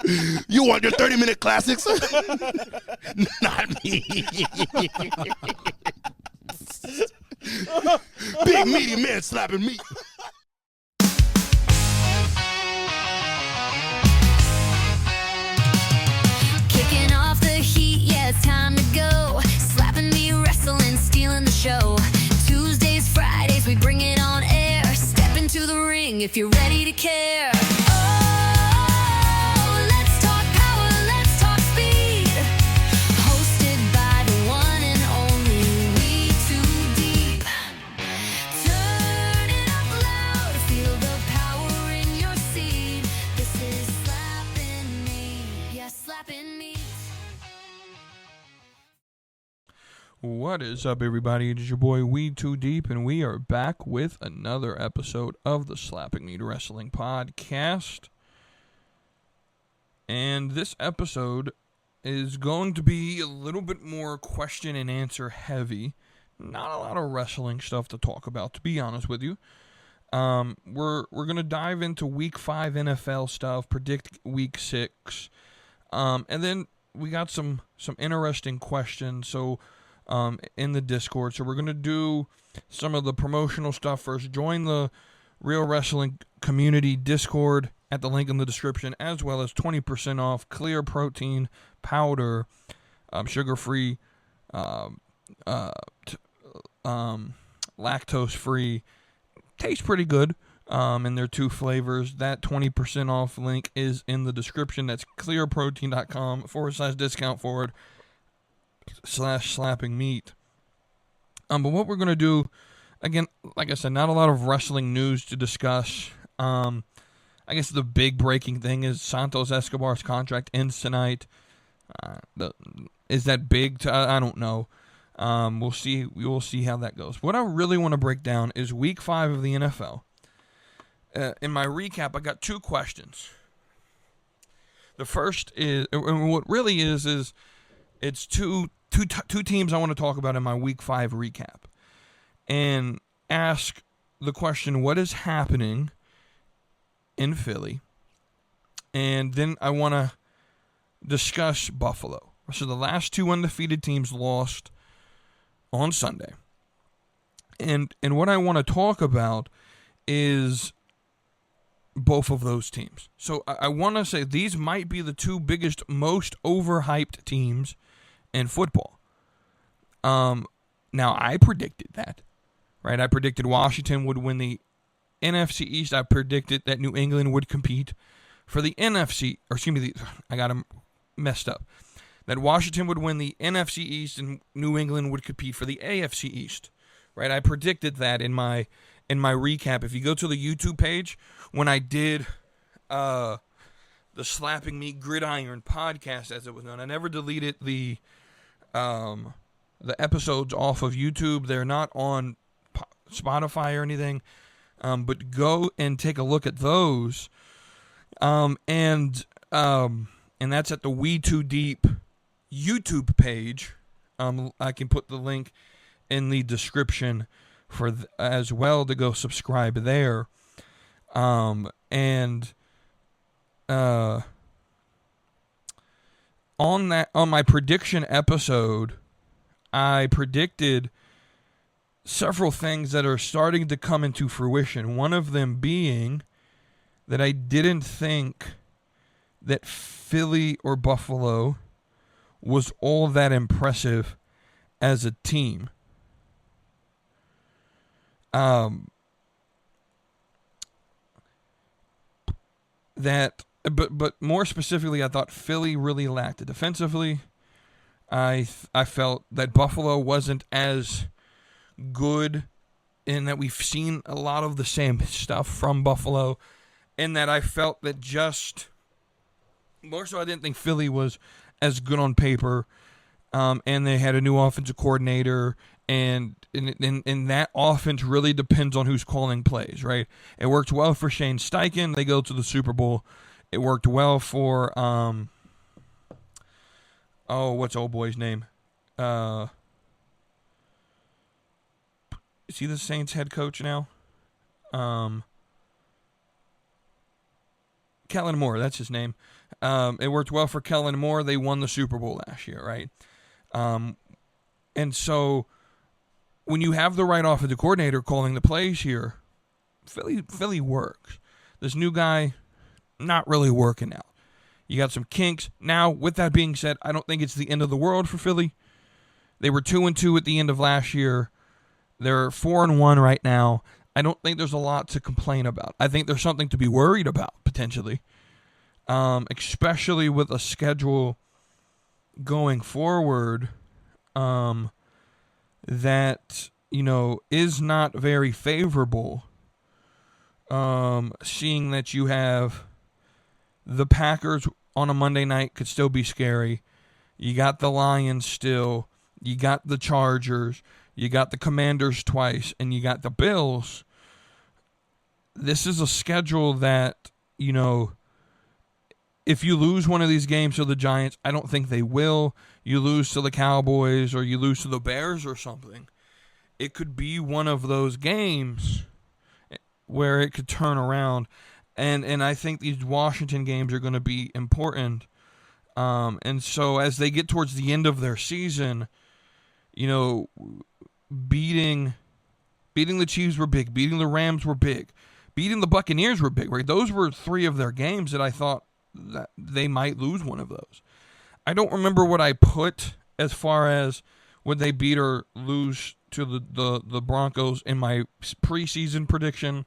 You want your 30-minute classics? Not me. Big meaty man slapping meat. Kicking off the heat, yeah, it's time to go. Slapping me, wrestling, stealing the show. Tuesdays, Fridays, we bring it on air. Step into the ring if you're ready to care. Oh, let's talk power, let's talk speed. Hosted by the one and only elitePatriots. Turn it up loud, feel the power in your seat. This is slapping me, yeah, slapping me. What is up, everybody? It is your boy elitePatriots, and we are back with another episode of the Slapping Meat Wrestling Podcast. And this episode is going to be a little bit more question and answer heavy. Not a lot of wrestling stuff to talk about, to be honest with you. We're going to dive into Week 5 NFL stuff, predict Week 6, and then we got some interesting questions. So. In the Discord. So we're going to do some of the promotional stuff first. Join the Real Wrestling Community Discord at the link in the description, as well as 20% off clear protein powder, sugar-free, lactose-free. Tastes pretty good, and they're 2 flavors. That 20% off link is in the description. That's clearprotein.com/discount forward /slapping meat. But what we're going to do, again, like I said, not a lot of wrestling news to discuss. I guess the big breaking thing is Santos Escobar's contract ends tonight. Is that big? I don't know. We'll see. We will see how that goes. What I really want to break down is Week 5 of the NFL. In my recap, I got 2 questions. The first is, and what really is it's two teams I want to talk about in my Week 5 recap, and ask the question, what is happening in Philly? And then I want to discuss Buffalo. So the last 2 undefeated teams lost on Sunday. And what I want to talk about is both of those teams. So I want to say these might be the 2 biggest, most overhyped teams in football. Now, I predicted that, right? I predicted Washington would win the NFC East. I predicted that New England would compete for the NFC, or excuse me, I got them messed up. That Washington would win the NFC East and New England would compete for the AFC East, right? I predicted that in my recap. If you go to the YouTube page, when I did the Slapping Me Gridiron podcast, as it was known, I never deleted the episodes off of YouTube. They're not on Spotify or anything, but go and take a look at those, and that's at the elitePatriots YouTube page. I can put the link in the description for as well to go subscribe there, on my prediction episode, I predicted several things that are starting to come into fruition. One of them being that I didn't think that Philly or Buffalo was all that impressive as a team. But more specifically, I thought Philly really lacked it defensively. I felt that Buffalo wasn't as good, in that we've seen a lot of the same stuff from Buffalo, and that I felt that just more so I didn't think Philly was as good on paper, and they had a new offensive coordinator, and that offense really depends on who's calling plays, right? It worked well for Shane Steichen. They go to the Super Bowl. It worked well for, what's old boy's name? Is he the Saints head coach now? Kellen Moore, that's his name. It worked well for Kellen Moore. They won the Super Bowl last year, right? And so when you have the right offensive coordinator calling the plays here, Philly works. This new guy, not really working out. You got some kinks. Now, with that being said, I don't think it's the end of the world for Philly. They were 2-2 at the end of last year. They're 4-1 right now. I don't think there's a lot to complain about. I think there's something to be worried about, potentially. Especially with a schedule going forward that, is not very favorable. Seeing that you have the Packers on a Monday night could still be scary. You got the Lions still. You got the Chargers. You got the Commanders twice. And you got the Bills. This is a schedule that, if you lose one of these games to the Giants, I don't think they will. You lose to the Cowboys or you lose to the Bears or something. It could be one of those games where it could turn around. And I think these Washington games are going to be important. And so as they get towards the end of their season, beating the Chiefs were big. Beating the Rams were big. Beating the Buccaneers were big, right? Those were 3 of their games that I thought that they might lose one of those. I don't remember what I put as far as would they beat or lose to the Broncos in my preseason prediction.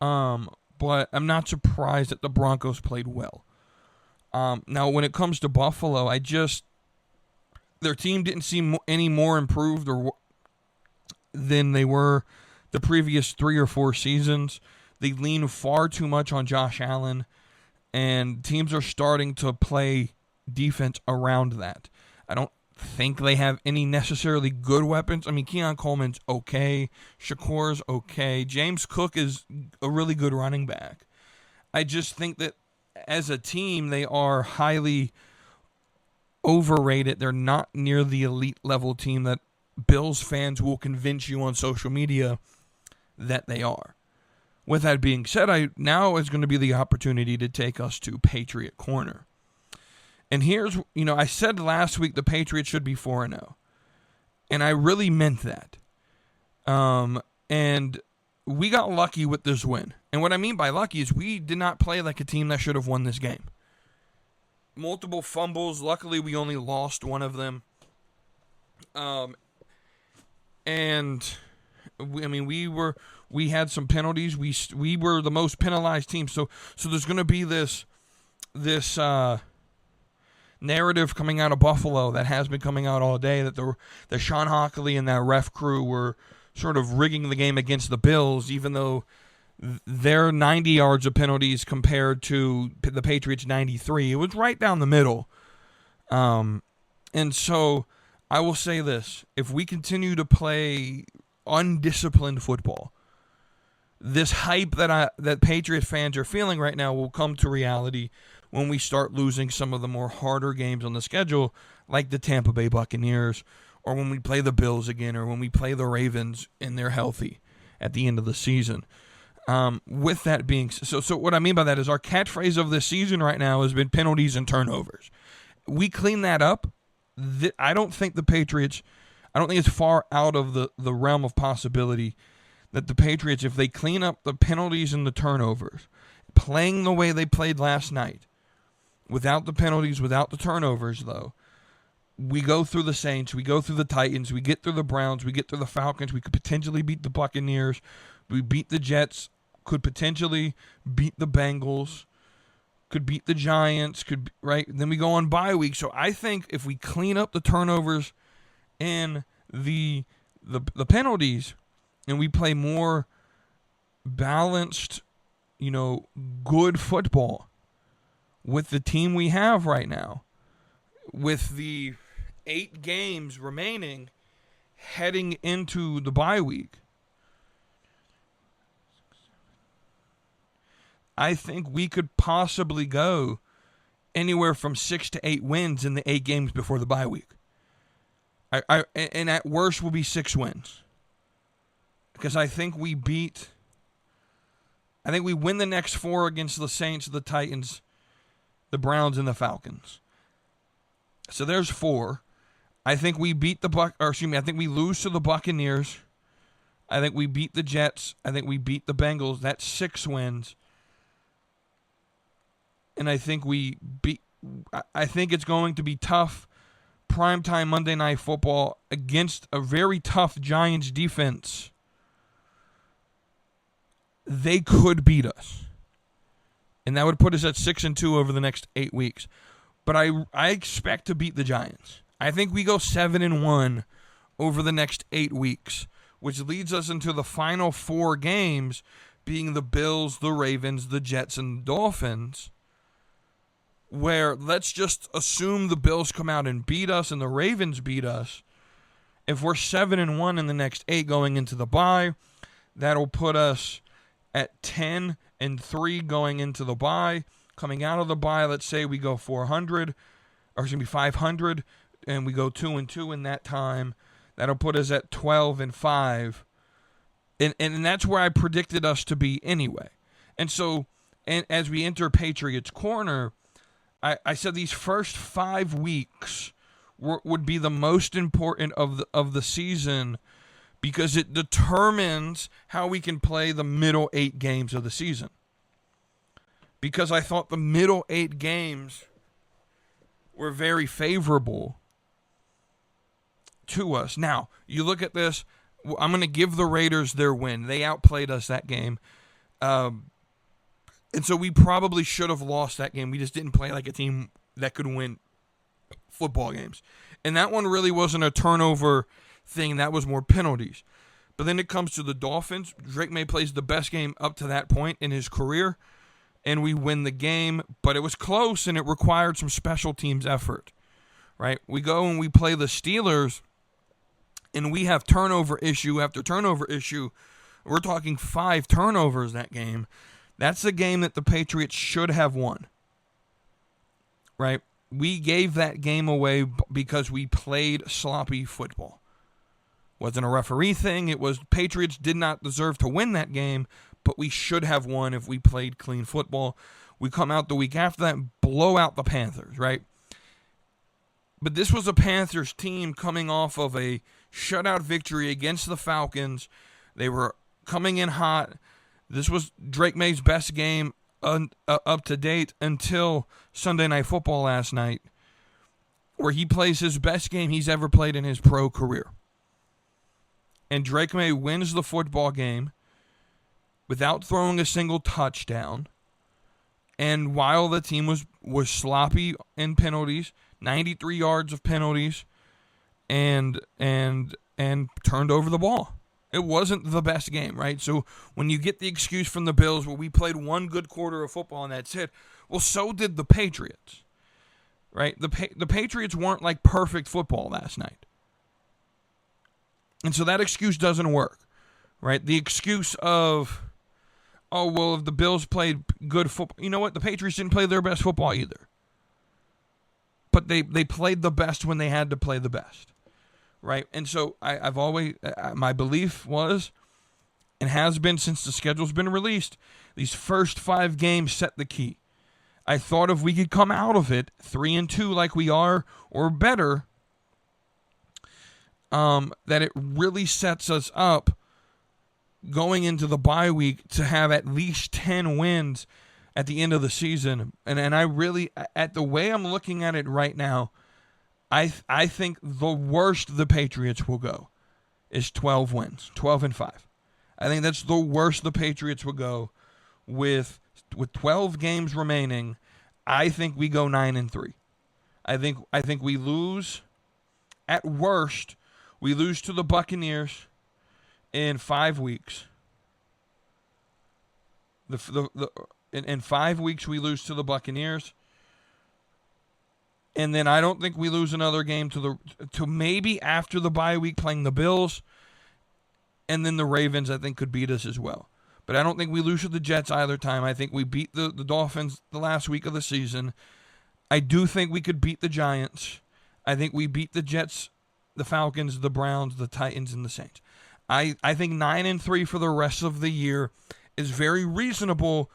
But I'm not surprised that the Broncos played well. Now, when it comes to Buffalo, their team didn't seem any more improved than they were the previous 3 or 4 seasons. They lean far too much on Josh Allen, and teams are starting to play defense around that. I don't think they have any necessarily good weapons. I mean, Keon Coleman's okay. Shakur's okay. James Cook is a really good running back. I just think that as a team, they are highly overrated. They're not near the elite level team that Bills fans will convince you on social media that they are. With that being said, now is going to be the opportunity to take us to Patriot Corner. And here's, I said last week the Patriots should be 4-0. And I really meant that. And we got lucky with this win. And what I mean by lucky is we did not play like a team that should have won this game. Multiple fumbles. Luckily, we only lost one of them. We had some penalties. We were the most penalized team. So there's going to be this narrative coming out of Buffalo that has been coming out all day that the Sean Hockley and that ref crew were sort of rigging the game against the Bills, even though their 90 yards of penalties compared to the Patriots' 93. It was right down the middle. And so I will say this. If we continue to play undisciplined football, this hype that Patriot fans are feeling right now will come to reality when we start losing some of the more harder games on the schedule, like the Tampa Bay Buccaneers, or when we play the Bills again, or when we play the Ravens and they're healthy at the end of the season. With that being so what I mean by that is our catchphrase of this season right now has been penalties and turnovers. We clean that up. I don't think it's far out of the realm of possibility that the Patriots, if they clean up the penalties and the turnovers, playing the way they played last night, without the penalties, without the turnovers, though, we go through the Saints, we go through the Titans, we get through the Browns, we get through the Falcons, we could potentially beat the Buccaneers, we beat the Jets, could potentially beat the Bengals, could beat the Giants, right? Then we go on bye week. So I think if we clean up the turnovers and the penalties, and we play more balanced, good football with the team we have right now, with the 8 games remaining heading into the bye week, I think we could possibly go anywhere from 6 to 8 wins in the 8 games before the bye week. And at worst will be 6 wins. Because I think we win the next 4 against the Saints, the Titans, the Browns, and the Falcons. So there's 4. I think we beat I think we lose to the Buccaneers. I think we beat the Jets. I think we beat the Bengals. That's 6 wins. And I think I think it's going to be tough. Primetime Monday Night Football against a very tough Giants defense. They could beat us. And that would put us at 6-2 over the next 8 weeks. But I expect to beat the Giants. I think we go 7-1 over the next 8 weeks, which leads us into the final 4 games, being the Bills, the Ravens, the Jets, and the Dolphins, where let's just assume the Bills come out and beat us and the Ravens beat us. If we're 7-1 in the next 8 going into the bye, that'll put us at 10-3 going into the bye. Coming out of the bye, let's say we go 500, and we go 2-2 in that time. That'll put us at 12-5, and that's where I predicted us to be anyway. And so, as we enter Patriots Corner, I said these first 5 weeks would be the most important of the season, because it determines how we can play the middle 8 games of the season. Because I thought the middle 8 games were very favorable to us. Now, you look at this, I'm going to give the Raiders their win. They outplayed us that game. And so we probably should have lost that game. We just didn't play like a team that could win football games. And that one really wasn't a turnover thing. That was more penalties. But then it comes to the Dolphins. Drake May plays the best game up to that point in his career, and we win the game. But it was close, and it required some special teams effort, right? We go and we play the Steelers, and we have turnover issue after turnover issue. We're talking 5 turnovers that game. That's a game that the Patriots should have won, right? We gave that game away because we played sloppy football. Wasn't a referee thing. It was Patriots did not deserve to win that game, but we should have won if we played clean football. We come out the week after that and blow out the Panthers, right? But this was a Panthers team coming off of a shutout victory against the Falcons. They were coming in hot. This was Drake May's best game up to date until Sunday Night Football last night, where he plays his best game he's ever played in his pro career. And Drake May wins the football game without throwing a single touchdown. And while the team was sloppy in penalties, 93 yards of penalties, and turned over the ball. It wasn't the best game, right? So when you get the excuse from the Bills, well, we played one good quarter of football and that's it. Well, so did the Patriots, right? The Patriots weren't like perfect football last night. And so that excuse doesn't work, right? The excuse of, oh, well, if the Bills played good football, you know what? The Patriots didn't play their best football either. But they played the best when they had to play the best, right? And so I've always, my belief was, and has been since the schedule's been released, these first 5 games set the key. I thought if we could come out of it 3-2 like we are, or better, that it really sets us up going into the bye week to have at least 10 wins at the end of the season. And I really, at the way I'm looking at it right now, I think the worst the Patriots will go is 12 wins, 12-5. I think that's the worst the Patriots will go with 12 games remaining. I think we go 9-3. I think we lose, at worst, we lose to the Buccaneers in 5 weeks. In 5 weeks, we lose to the Buccaneers. And then I don't think we lose another game to maybe after the bye week playing the Bills. And then the Ravens, I think, could beat us as well. But I don't think we lose to the Jets either time. I think we beat the Dolphins the last week of the season. I do think we could beat the Giants. I think we beat the Jets, the Falcons, the Browns, the Titans, and the Saints. I think 9-3 for the rest of the year is very reasonable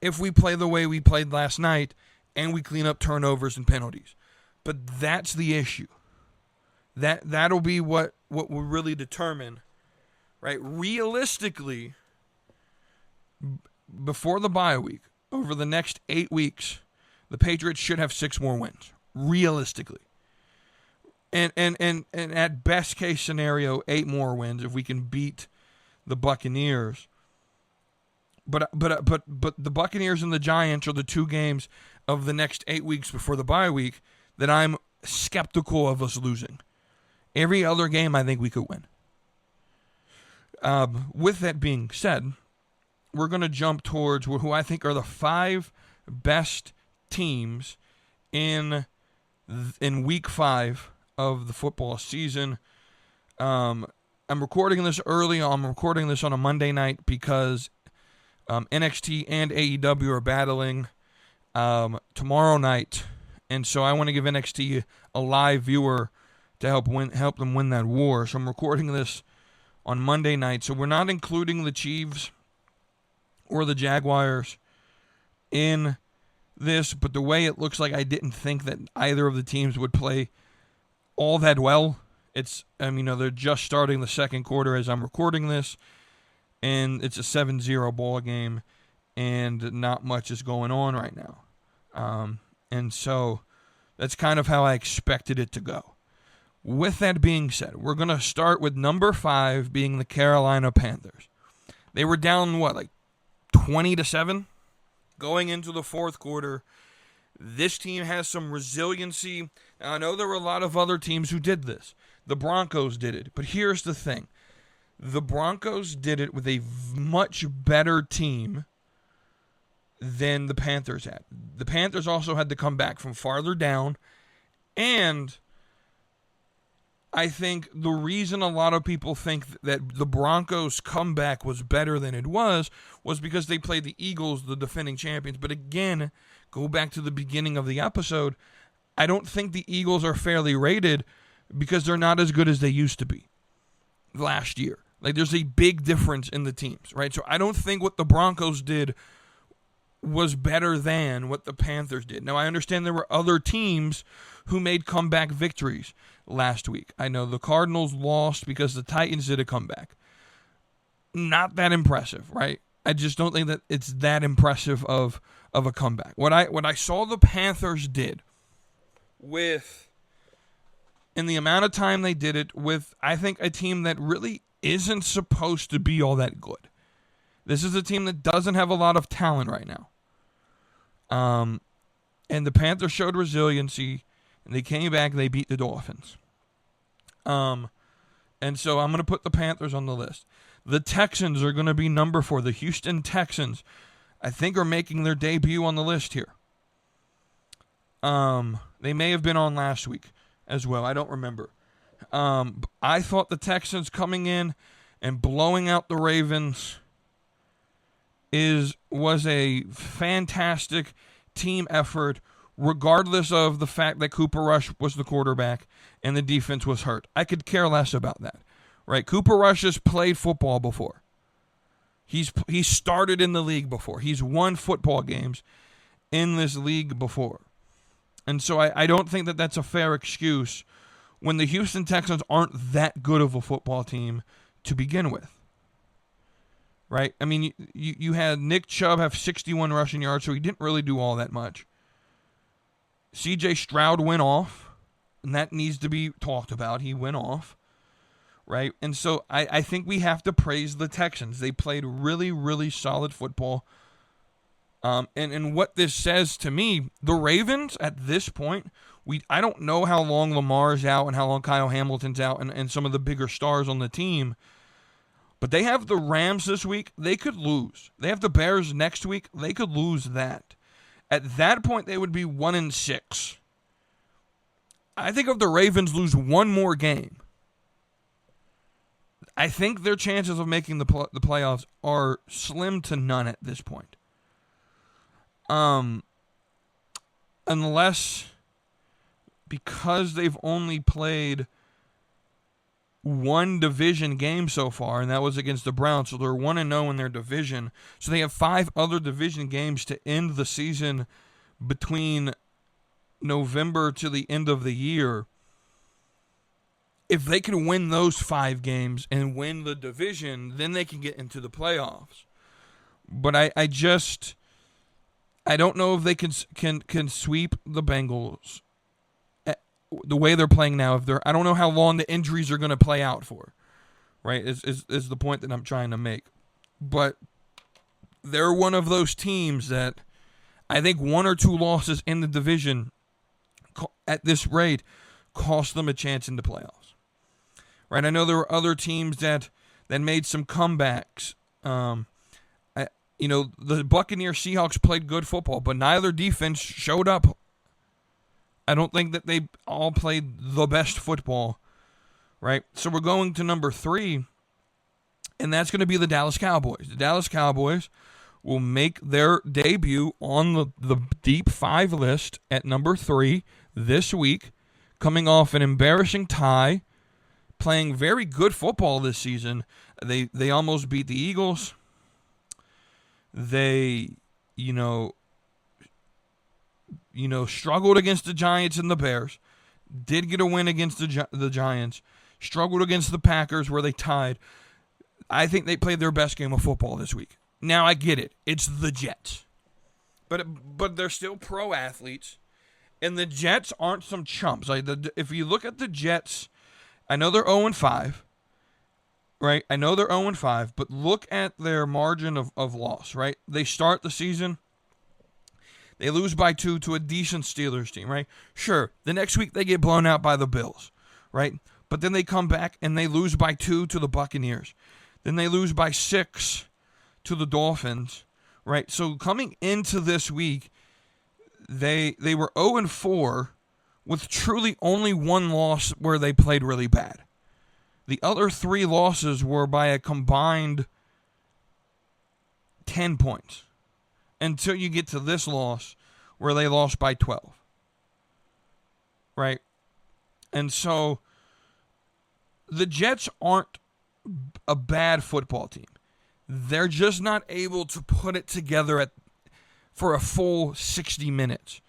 if we play the way we played last night and we clean up turnovers and penalties. But that's the issue. That'll be what will really determine, right? Realistically, before the bye week, over the next 8 weeks, the Patriots should have 6 more wins. Realistically. And at best case scenario, 8 more wins if we can beat the Buccaneers. But the Buccaneers and the Giants are the 2 games of the next 8 weeks before the bye week that I'm skeptical of us losing. Every other game I think we could win. With that being said, we're going to jump towards who I think are the 5 best teams in week 5 of the football season. I'm recording this early. I'm recording this on a Monday night because NXT and AEW are battling tomorrow night, and so I want to give NXT a live viewer to help them win that war. So I'm recording this on Monday night. So we're not including the Chiefs or the Jaguars in this, but the way it looks like, I didn't think that either of the teams would play all that well. They're just starting the second quarter as I'm recording this, and it's a 7-0 ball game, and not much is going on right now. And so that's kind of how I expected it to go. With that being said, we're going to start with number 5 being the Carolina Panthers. They were down, 20-7 going into the fourth quarter. This team has some resiliency. Now, I know there were a lot of other teams who did this. The Broncos did it. But here's the thing. The Broncos did it with a much better team than the Panthers had. The Panthers also had to come back from farther down, and I think the reason a lot of people think that the Broncos' comeback was better than it was because they played the Eagles, the defending champions. But again, go back to the beginning of the episode, I don't think the Eagles are fairly rated because they're not as good as they used to be last year. There's a big difference in the teams, right? So I don't think what the Broncos did was better than what the Panthers did. Now, I understand there were other teams who made comeback victories last week. I know the Cardinals lost because the Titans did a comeback. Not that impressive, right? I just don't think that it's that impressive of a comeback. What I saw the Panthers did in the amount of time they did it with, I think, a team that really isn't supposed to be all that good. This is a team that doesn't have a lot of talent right now. And the Panthers showed resiliency, and they came back and they beat the Dolphins. And so I'm going to put the Panthers on the list. The Texans are going to be number 4. The Houston Texans, I think, are making their debut on the list here. They may have been on last week as well. I don't remember. I thought the Texans coming in and blowing out the Ravens was a fantastic team effort, regardless of the fact that Cooper Rush was the quarterback and the defense was hurt. I could care less about that, right? Cooper Rush has played football before. He's started in the league before. He's won football games in this league before. And so I don't think that that's a fair excuse when the Houston Texans aren't that good of a football team to begin with. Right? I mean, you had Nick Chubb have 61 rushing yards, so he didn't really do all that much. C.J. Stroud went off, and that needs to be talked about. He went off, right? And so I think we have to praise the Texans. They played really, really solid football. And what this says to me, the Ravens at this point, I don't know how long Lamar's out and how long Kyle Hamilton's out and some of the bigger stars on the team. But they have the Rams this week. They could lose. They have the Bears next week. They could lose that. At that point, they would be 1-6. I think if the Ravens lose one more game, I think their chances of making the playoffs are slim to none at this point. Unless, because they've only played one division game so far, and that was against the Browns, so they're 1-0 in their division. So they have 5 other division games to end the season between November to the end of the year, if they can win those 5 games and win the division, then they can get into the playoffs. But I don't know if they can sweep the Bengals the way they're playing now. I don't know how long the injuries are going to play out for. Right, is the point that I'm trying to make. But they're one of those teams that I think 1 or 2 losses in the division at this rate cost them a chance in the playoffs. Right, I know there were other teams that made some comebacks. The Buccaneers Seahawks played good football, but neither defense showed up. I don't think that they all played the best football. Right, so we're going to number 3, and that's going to be the Dallas Cowboys. The Dallas Cowboys will make their debut on the Deep 5 list at number 3 this week, coming off an embarrassing tie, playing very good football this season. They almost beat the Eagles. They, struggled against the Giants and the Bears. Did get a win against the Giants. Struggled against the Packers where they tied. I think they played their best game of football this week. Now, I get it. It's the Jets. But they're still pro athletes. And the Jets aren't some chumps. If you look at the Jets, I know they're 0-5. Right? I know they're 0-5. But look at their margin of loss. Right? They start the season. They lose by 2 to a decent Steelers team. Right? Sure. The next week they get blown out by the Bills. Right? But then they come back and they lose by 2 to the Buccaneers. Then they lose by 6 to the Dolphins, right? So coming into this week, they were 0-4 with truly only 1 loss where they played really bad. The other 3 losses were by a combined 10 points until you get to this loss where they lost by 12, right? And so the Jets aren't a bad football team. They're just not able to put it together for a full 60 minutes.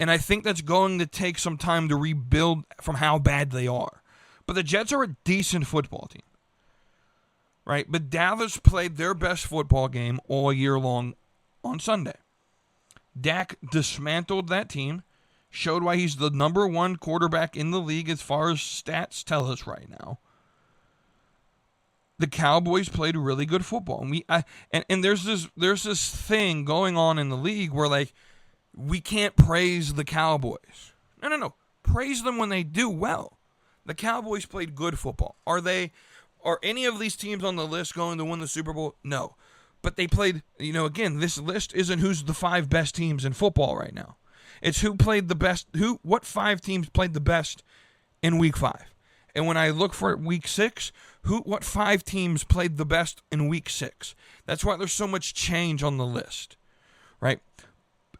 And I think that's going to take some time to rebuild from how bad they are. But the Jets are a decent football team. Right? But Dallas played their best football game all year long on Sunday. Dak dismantled that team. Showed why he's the number 1 quarterback in the league as far as stats tell us right now. The Cowboys played really good football, and there's this thing going on in the league where we can't praise the Cowboys. No, praise them when they do well. The Cowboys played good football. Are any of these teams on the list going to win the Super Bowl? No, but they played. Again, this list isn't who's the 5 best teams in football right now. It's who played the best. What 5 teams played the best in Week 5? And when I look for Week 6, what 5 teams played the best in Week 6? That's why there's so much change on the list, right?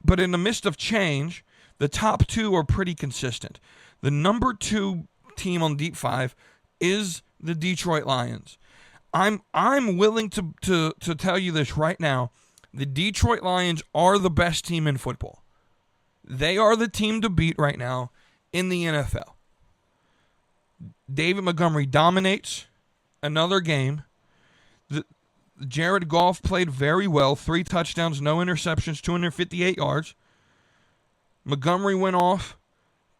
But in the midst of change, the top 2 are pretty consistent. The number 2 team on Deep 5 is the Detroit Lions. I'm willing to tell you this right now. The Detroit Lions are the best team in football. They are the team to beat right now in the NFL. David Montgomery dominates another game. Jared Goff played very well. 3 touchdowns, no interceptions, 258 yards. Montgomery went off.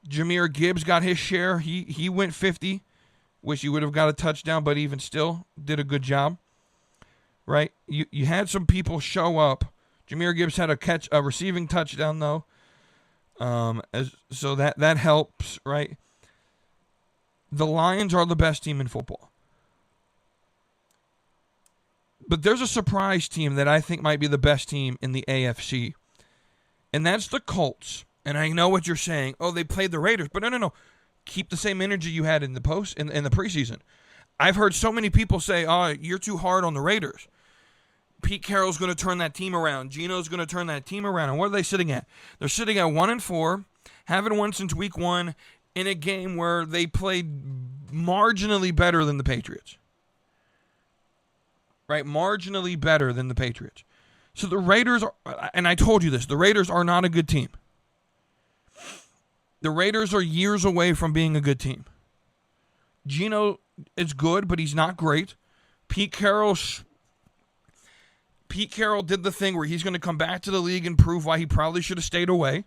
Jahmyr Gibbs got his share. He went 50. Wish he would have got a touchdown, but even still did a good job. Right? You had some people show up. Jahmyr Gibbs had a receiving touchdown though. So that helps, right? The Lions are the best team in football. But there's a surprise team that I think might be the best team in the AFC. And that's the Colts. And I know what you're saying. Oh, they played the Raiders. But no. Keep the same energy you had in the preseason. I've heard so many people say, "Oh, you're too hard on the Raiders." Pete Carroll's going to turn that team around. Geno's going to turn that team around. And what are they sitting at? They're sitting at 1-4, haven't won since week 1 in a game where they played marginally better than the Patriots. Right? Marginally better than the Patriots. So the Raiders are, and I told you this, the Raiders are not a good team. The Raiders are years away from being a good team. Geno is good, but he's not great. Pete Carroll did the thing where he's going to come back to the league and prove why he probably should have stayed away.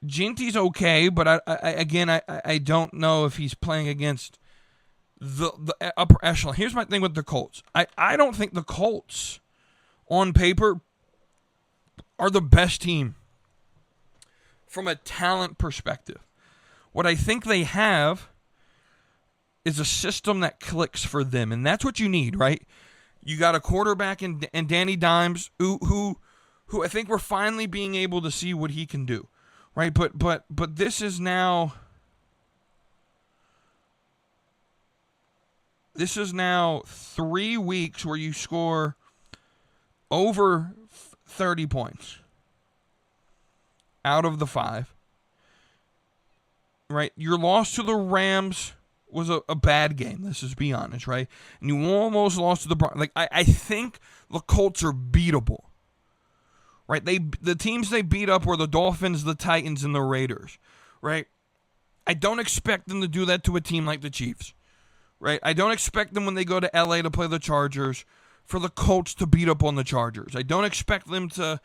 Ginty's okay, but I don't know if he's playing against the upper echelon. Here's my thing with the Colts. I don't think the Colts, on paper, are the best team from a talent perspective. What I think they have is a system that clicks for them, and that's what you need, right? You got a quarterback in Danny Dimes who I think we're finally being able to see what he can do, right? But this is now 3 weeks where you score over 30 points out of the 5, right? Your loss to the Rams was a bad game. Let's just be honest, right? And you almost lost to the Broncos. Like, I think the Colts are beatable, right? The teams they beat up were the Dolphins, the Titans, and the Raiders, right? I don't expect them to do that to a team like the Chiefs, right? I don't expect them when they go to LA to play the Chargers for the Colts to beat up on the Chargers. I don't expect them to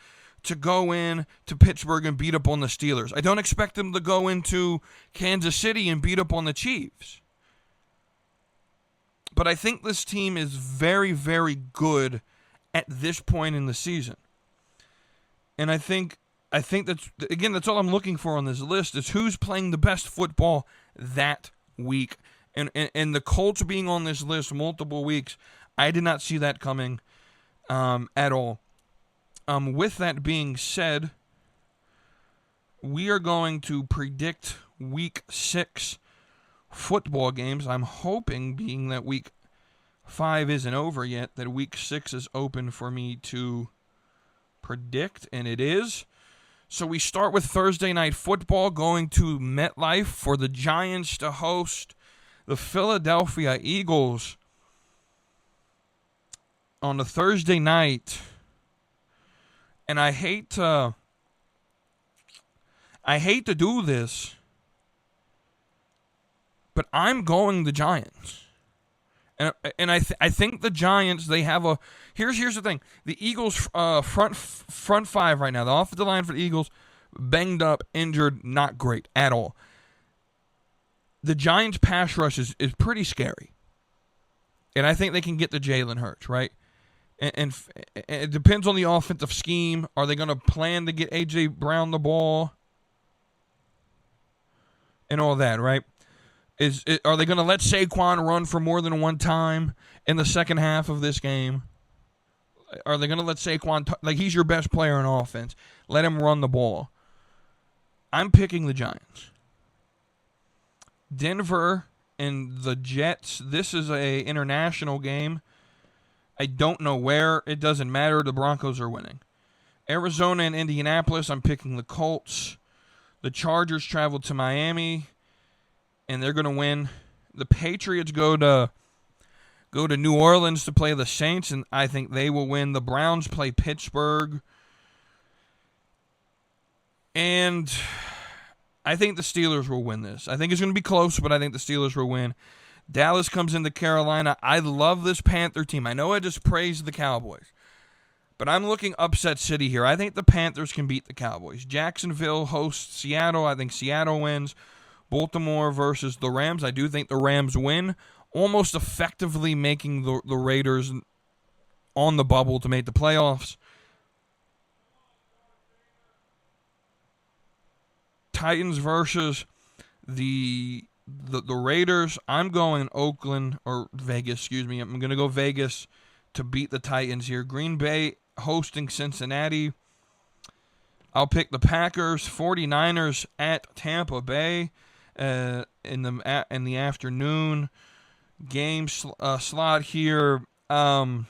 go in to Pittsburgh and beat up on the Steelers. I don't expect them to go into Kansas City and beat up on the Chiefs. But I think this team is very, very good at this point in the season. And I think that's all I'm looking for on this list is who's playing the best football that week. And the Colts being on this list multiple weeks, I did not see that coming at all. With that being said, we are going to predict Week 6 football games. I'm hoping, being that Week 5 isn't over yet, that Week 6 is open for me to predict, and it is. So we start with Thursday Night Football, going to MetLife for the Giants to host the Philadelphia Eagles on a Thursday night. And I hate to do this, but I'm going the Giants. And I think the Giants, they have a... Here's the thing. The Eagles front 5 right now, the offensive line for the Eagles, banged up, injured, not great at all. The Giants' pass rush is pretty scary. And I think they can get to Jalen Hurts, right? And it depends on the offensive scheme. Are they going to plan to get A.J. Brown the ball? And all that, right? Are they going to let Saquon run for more than one time in the second half of this game? Are they going to let Saquon, he's your best player in offense, let him run the ball? I'm picking the Giants. Denver and the Jets, this is a international game. I don't know where. It doesn't matter. The Broncos are winning. Arizona and Indianapolis, I'm picking the Colts. The Chargers travel to Miami, and they're going to win. The Patriots go to New Orleans to play the Saints, and I think they will win. The Browns play Pittsburgh. And I think the Steelers will win this. I think it's going to be close, but I think the Steelers will win. Dallas comes into Carolina. I love this Panther team. I know I just praised the Cowboys, but I'm looking upset city here. I think the Panthers can beat the Cowboys. Jacksonville hosts Seattle. I think Seattle wins. Baltimore versus the Rams. I do think the Rams win, almost effectively making the Raiders on the bubble to make the playoffs. Titans versus the Raiders. I'm going Oakland or Vegas, excuse me. I'm going to go Vegas to beat the Titans here. Green Bay hosting Cincinnati. I'll pick the Packers. 49ers at Tampa Bay in the afternoon game slot here. I'm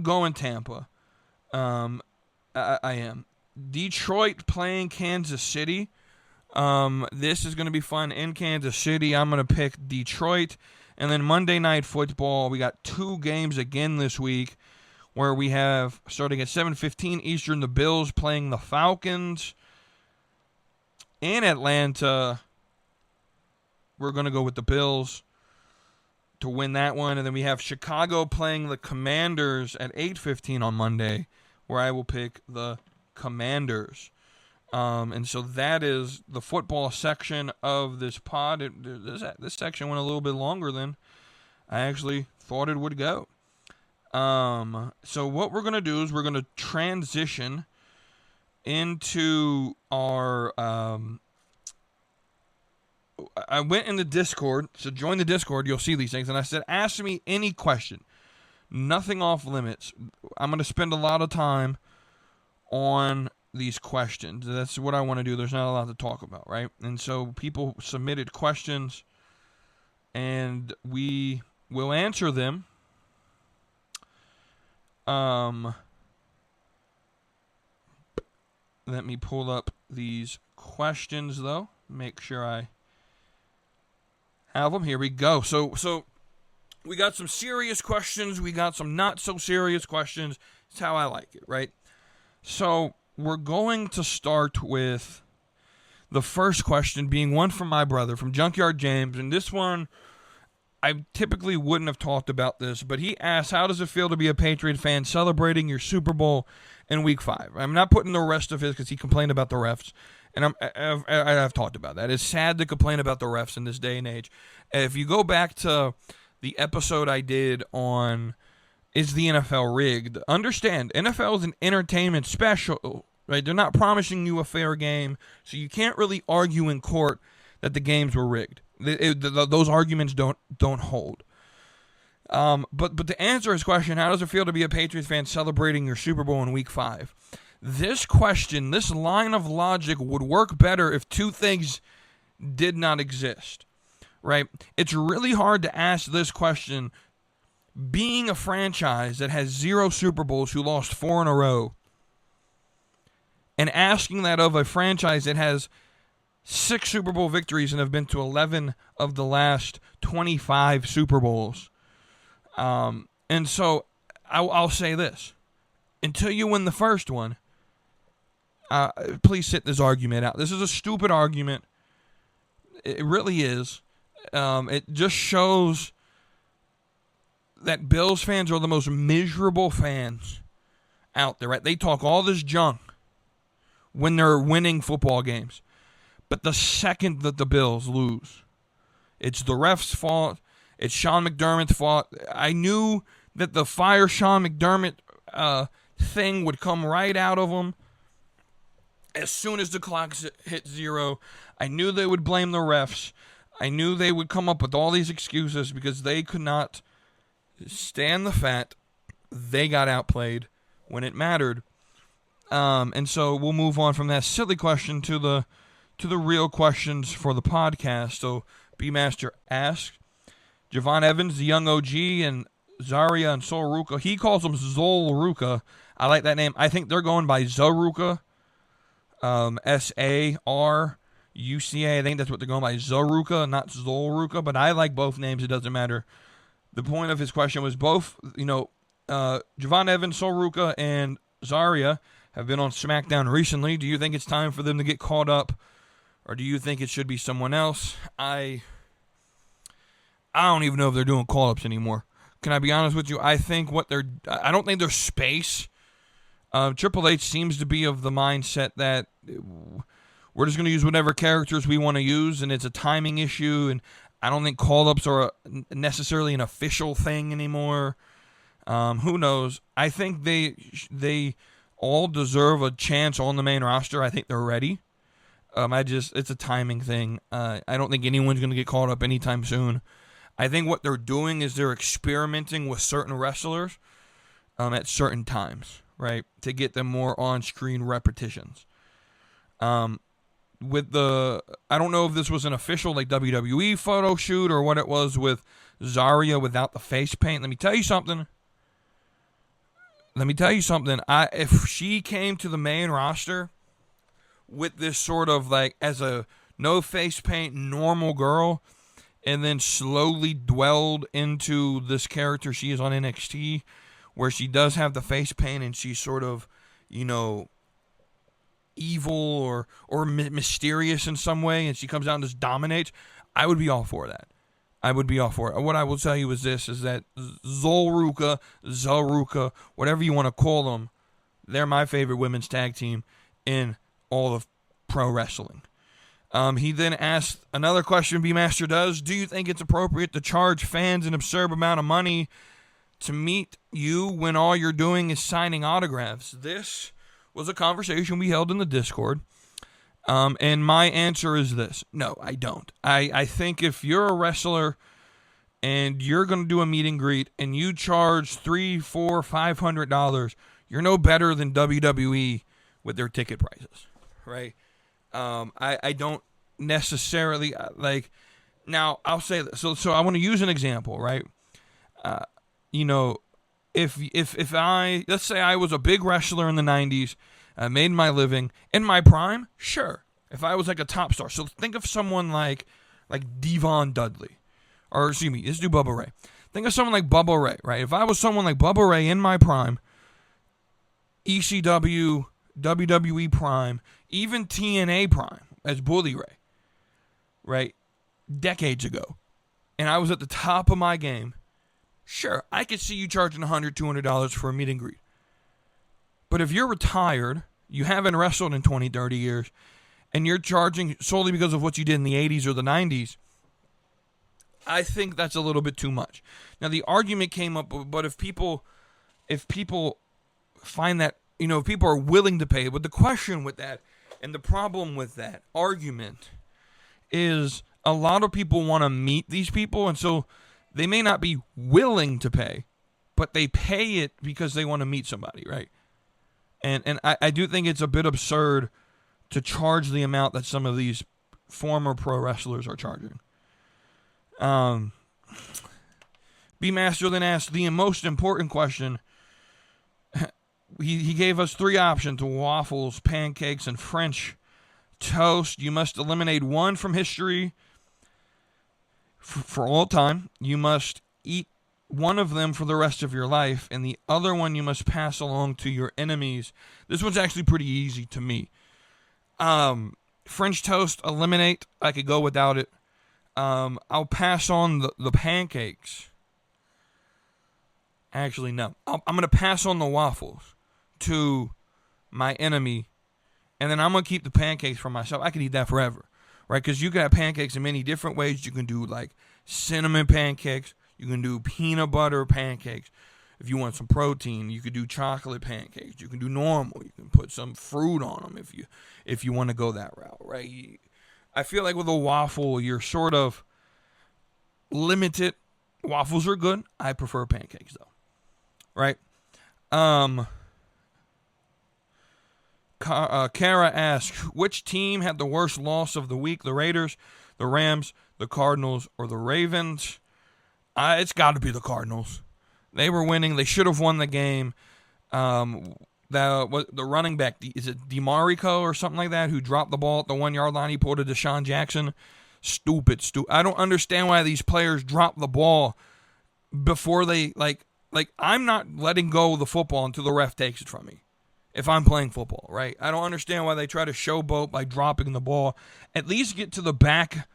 going Tampa. I am. Detroit playing Kansas City. This is going to be fun in Kansas City. I'm going to pick Detroit. And then Monday Night Football, we got 2 games again this week where we have, starting at 7:15 Eastern, the Bills playing the Falcons. In Atlanta, we're going to go with the Bills to win that one. And then we have Chicago playing the Commanders at 8:15 on Monday, where I will pick the Commanders. And so that is the football section of this pod. This section went a little bit longer than I actually thought it would go. So what we're going to do is we're going to transition into our... I went in the Discord, so join the Discord, you'll see these things, and I said, ask me any question. Nothing off limits. I'm going to spend a lot of time on these questions. That's what I want to do. There's not a lot to talk about, right? And so people submitted questions, and we will answer them. Let me pull up these questions, though. Make sure I have them. Here we go. So we got some serious questions. We got some not so serious questions. It's how I like it, right? So we're going to start with the first question being one from my brother, from Junkyard James. And this one, I typically wouldn't have talked about this, but he asked, how does it feel to be a Patriot fan celebrating your Super Bowl in Week 5? I'm not putting the rest of his because he complained about the refs. And I've talked about that. It's sad to complain about the refs in this day and age. If you go back to the episode I did on Is the NFL Rigged, understand, NFL is an entertainment special, right? They're not promising you a fair game, so you can't really argue in court that the games were rigged. Those arguments don't hold. But to answer his question, how does it feel to be a Patriots fan celebrating your Super Bowl in Week 5? This question, this line of logic would work better if 2 things did not exist, right? It's really hard to ask this question being a franchise that has 0 Super Bowls who lost 4 in a row, and asking that of a franchise that has 6 Super Bowl victories and have been to 11 of the last 25 Super Bowls. And so I'll say this. Until you win the first one, please sit this argument out. This is a stupid argument. It really is. It just shows that Bills fans are the most miserable fans out there, right? They talk all this junk when they're winning football games. But the second that the Bills lose, it's the refs' fault. It's Sean McDermott's fault. I knew that the fire Sean McDermott thing would come right out of them. As soon as the clock hit 0, I knew they would blame the refs. I knew they would come up with all these excuses because they could not stand the fact they got outplayed when it mattered. And so we'll move on from that silly question to the real questions for the podcast. So B-Master asked, Javon Evans, the young OG, and Zaria and Soruka. He calls them Zolruka. I like that name. I think they're going by Zaruka. S-A-R-U-C-A. I think that's what they're going by. Zaruka, not Zolruka. But I like both names. It doesn't matter. The point of his question was both, Javon Evans, Soruka, and Zaria have been on SmackDown recently. Do you think it's time for them to get caught up? Or do you think it should be someone else? I don't even know if they're doing call-ups anymore. Can I be honest with you? I don't think there's space. Triple H seems to be of the mindset that we're just going to use whatever characters we want to use, and it's a timing issue, and I don't think call-ups are necessarily an official thing anymore. Who knows? I think they all deserve a chance on the main roster. I think they're ready. It's a timing thing. I don't think anyone's going to get called up anytime soon. I think what they're doing is they're experimenting with certain wrestlers at certain times, right, to get them more on-screen repetitions. I don't know if this was an official like WWE photo shoot or what it was with Zaria without the face paint. Let me tell you something. If she came to the main roster with this sort of like as a no face paint normal girl, and then slowly dwelled into this character she is on NXT, where she does have the face paint and she's sort of, evil or mysterious in some way, and she comes out and just dominates, I would be all for that. I would be all for it. What I will tell you is this, is that Zaruka, whatever you want to call them, they're my favorite women's tag team in all of pro wrestling. He then asked another question, B-Master does, do you think it's appropriate to charge fans an absurd amount of money to meet you when all you're doing is signing autographs? This was a conversation we held in the Discord. And my answer is this. No, I don't. I think if you're a wrestler and you're going to do a meet and greet and you charge $300, $400, $500, you're no better than WWE with their ticket prices, right? I don't necessarily now I'll say this. So I want to use an example, right? If I, let's say I was a big wrestler in the 90s, I made my living in my prime, sure. If I was like a top star. So think of someone like Devon Dudley. Or excuse me, let's do Bubba Ray. Think of someone like Bubba Ray, right? If I was someone like Bubba Ray in my prime, ECW, WWE prime, even TNA prime as Bully Ray, right? Decades ago. And I was at the top of my game. Sure, I could see you charging $100, $200 for a meet and greet. But if you're retired, you haven't wrestled in 20, 30 years, and you're charging solely because of what you did in the 80s or the 90s, I think that's a little bit too much. Now, the argument came up, but if people find that, if people are willing to pay, but the question with that and the problem with that argument is a lot of people want to meet these people, and so they may not be willing to pay, but they pay it because they want to meet somebody, right? And I do think it's a bit absurd to charge the amount that some of these former pro wrestlers are charging. B-Master then asked the most important question. He gave us 3 options: waffles, pancakes, and French toast. You must eliminate one from history for all time. You must eat one of them for the rest of your life, and the other one you must pass along to your enemies. This one's actually pretty easy to me. French toast, eliminate. I could go without it. I'll pass on the pancakes. Actually, no. I'm going to pass on the waffles to my enemy, and then I'm going to keep the pancakes for myself. I could eat that forever, right? Because you can have pancakes in many different ways. You can do like cinnamon pancakes. You can do peanut butter pancakes. If you want some protein, you could do chocolate pancakes. You can do normal. You can put some fruit on them if you want to go that route, right? I feel like with a waffle, you're sort of limited. Waffles are good. I prefer pancakes, though, right? Kara asks, which team had the worst loss of the week? The Raiders, the Rams, the Cardinals, or the Ravens? It's got to be the Cardinals. They were winning. They should have won the game. The running back, is it DeMarico or something like that, who dropped the ball at the 1-yard line? He pulled a Deshaun Jackson. Stupid. I don't understand why these players drop the ball before they, I'm not letting go of the football until the ref takes it from me if I'm playing football, right? I don't understand why they try to showboat by dropping the ball. At least get to the back,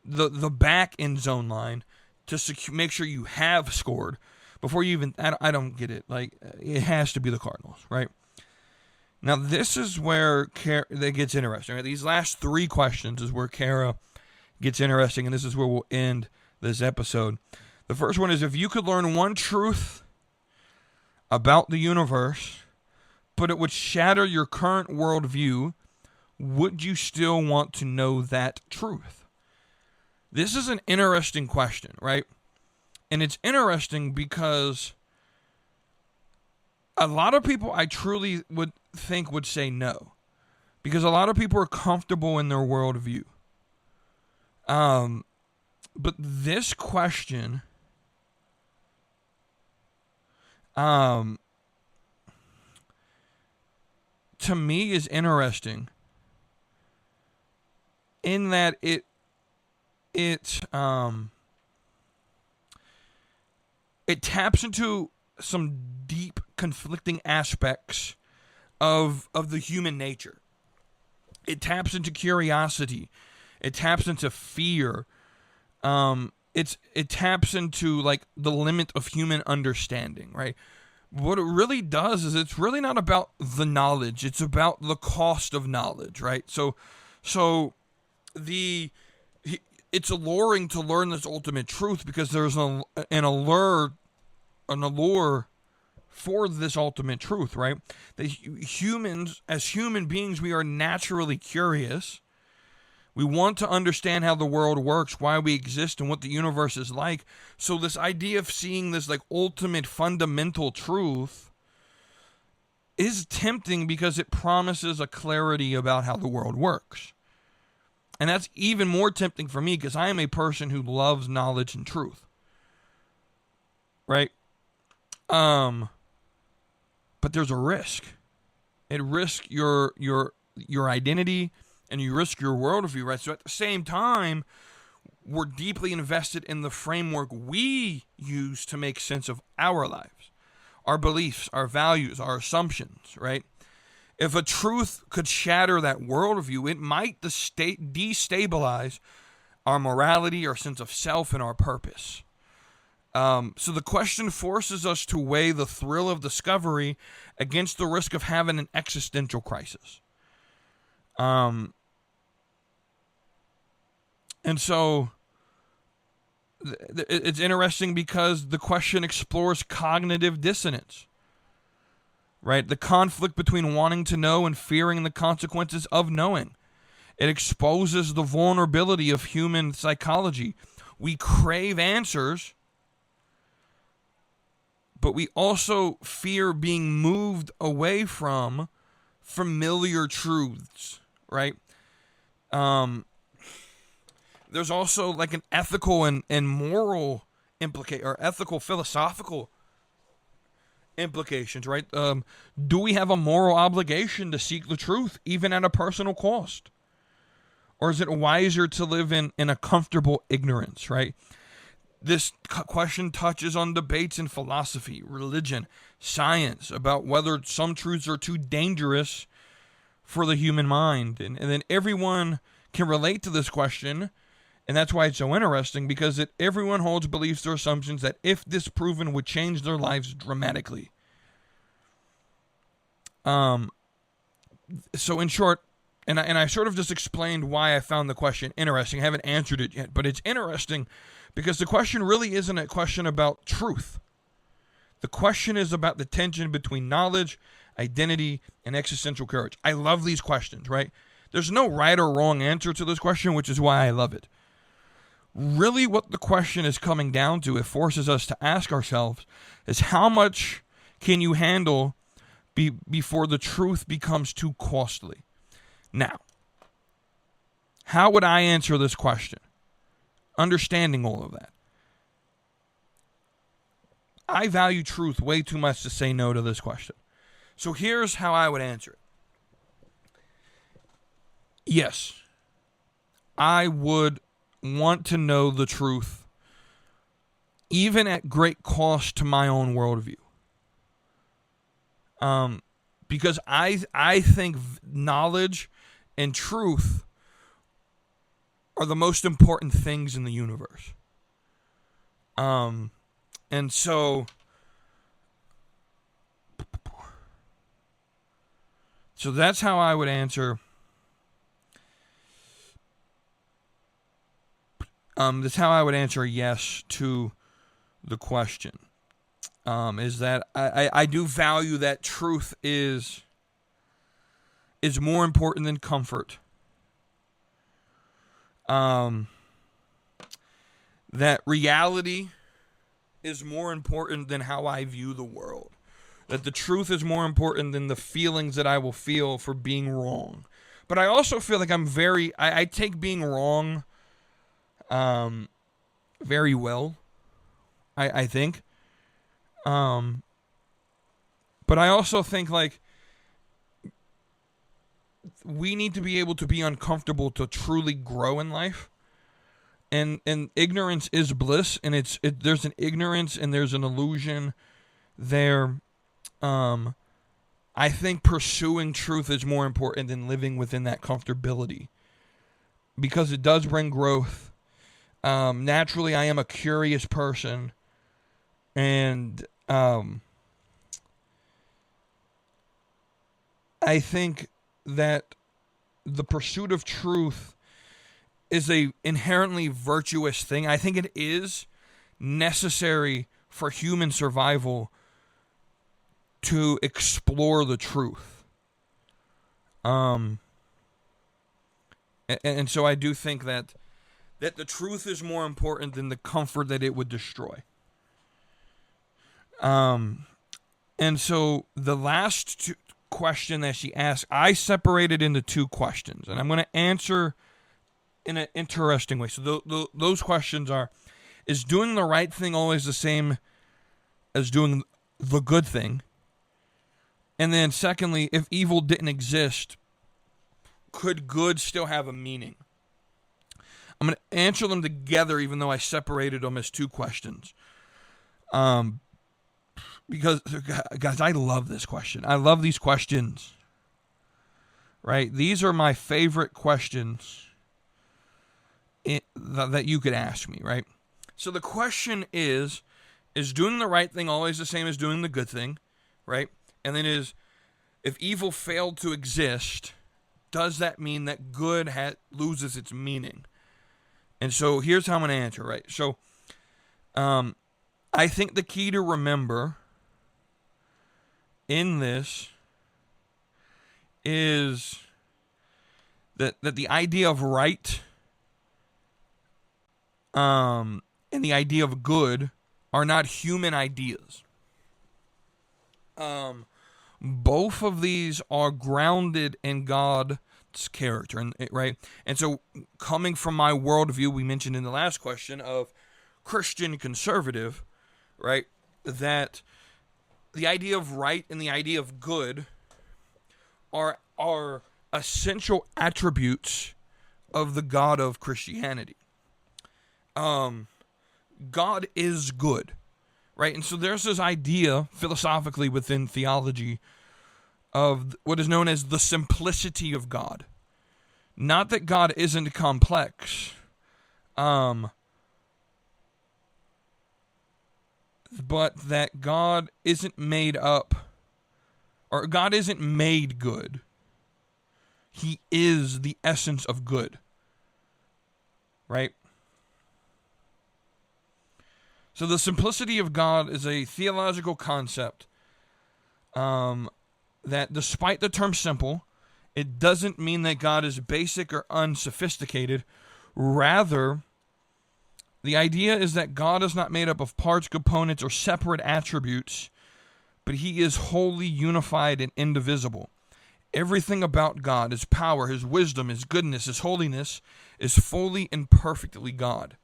the back end zone line to make sure you have scored before you even. I don't get it. It has to be the Cardinals, right? Now this is where that gets interesting. Right? These last 3 questions is where Kara gets interesting, and this is where we'll end this episode. The first one is, if you could learn one truth about the universe, but it would shatter your current worldview, would you still want to know that truth? This is an interesting question, right? And it's interesting because a lot of people I truly would think would say no. Because a lot of people are comfortable in their worldview. But this question to me is interesting in that it it taps into some deep conflicting aspects of the human nature. It taps into curiosity. It taps into fear. It taps into like the limit of human understanding, right? What it really does is it's really not about the knowledge. It's about the cost of knowledge, right? So it's alluring to learn this ultimate truth because there's an allure for this ultimate truth, right? That humans, as human beings, we are naturally curious. We want to understand how the world works, why we exist, and what the universe is like. So this idea of seeing this like ultimate fundamental truth is tempting because it promises a clarity about how the world works. And that's even more tempting for me because I am a person who loves knowledge and truth. Right? But there's a risk. It risks your identity, and you risk your worldview, right? So at the same time, we're deeply invested in the framework we use to make sense of our lives, our beliefs, our values, our assumptions, right? If a truth could shatter that worldview, it might destabilize our morality, our sense of self, and our purpose. So the question forces us to weigh the thrill of discovery against the risk of having an existential crisis. And so it's interesting because the question explores cognitive dissonance, right? The conflict between wanting to know and fearing the consequences of knowing. It exposes the vulnerability of human psychology. We crave answers, but we also fear being moved away from familiar truths, right? There's also like an ethical and moral or ethical philosophical implications, right? Do we have a moral obligation to seek the truth, even at a personal cost? Or is it wiser to live in a comfortable ignorance, right? This question touches on debates in philosophy, religion, science, about whether some truths are too dangerous for the human mind. And then everyone can relate to this question, and that's why it's so interesting, because everyone holds beliefs or assumptions that, if disproven, would change their lives dramatically. So in short, and I sort of just explained why I found the question interesting. I haven't answered it yet, but it's interesting because the question really isn't a question about truth. The question is about the tension between knowledge, identity, and existential courage. I love these questions, right? There's no right or wrong answer to this question, which is why I love it. Really what the question is coming down to, it forces us to ask ourselves, is how much can you handle before the truth becomes too costly? Now, how would I answer this question? Understanding all of that. I value truth way too much to say no to this question. So here's how I would answer it. Yes, I would want to know the truth, even at great cost to my own worldview. Because I think knowledge and truth are the most important things in the universe. And so that's how I would answer. That's how I would answer yes to the question. Is that I do value that truth is more important than comfort. That reality is more important than how I view the world. That the truth is more important than the feelings that I will feel for being wrong. But I also feel like I take being wrong very well, I think. But I also think like we need to be able to be uncomfortable to truly grow in life. And ignorance is bliss, and there's an ignorance and there's an illusion there. I think pursuing truth is more important than living within that comfortability, because it does bring growth. Naturally, I am a curious person, and I think that the pursuit of truth is a inherently virtuous thing. I think it is necessary for human survival to explore the truth. And so I do think that the truth is more important than the comfort that it would destroy. And so the last question that she asked, I separated into two questions, and I'm going to answer in an interesting way. So those questions are, is doing the right thing always the same as doing the good thing? And then secondly, if evil didn't exist, could good still have a meaning? I'm going to answer them together, even though I separated them as two questions. Because, guys, I love this question. I love these questions. Right? These are my favorite questions that you could ask me, right? So the question is doing the right thing always the same as doing the good thing, right? And then if evil failed to exist, does that mean that good loses its meaning? And so here's how I'm going to answer, right? So I think the key to remember in this is that the idea of right and the idea of good are not human ideas. Both of these are grounded in God's character, right? And so coming from my worldview, we mentioned in the last question of Christian conservative, right, that the idea of right and the idea of good are essential attributes of the God of Christianity. God is good, right? And so there's this idea philosophically within theology of what is known as the simplicity of God. Not that God isn't complex, but that God isn't made up, or God isn't made good. He is the essence of good, right? So the simplicity of God is a theological concept that, despite the term simple, it doesn't mean that God is basic or unsophisticated. Rather, the idea is that God is not made up of parts, components, or separate attributes, but he is wholly unified and indivisible. Everything about God, his power, his wisdom, his goodness, his holiness, is fully and perfectly God.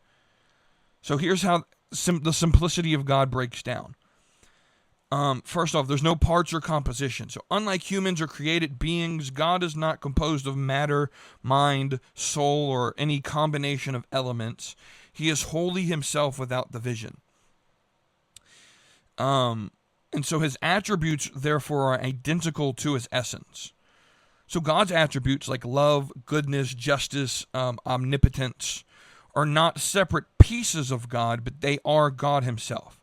So here's how the simplicity of God breaks down. First off, there's no parts or composition. So unlike humans or created beings, God is not composed of matter, mind, soul, or any combination of elements. He is wholly himself without division. And so his attributes, therefore, are identical to his essence. So God's attributes like love, goodness, justice, omnipotence are not separate pieces of God, but they are God himself.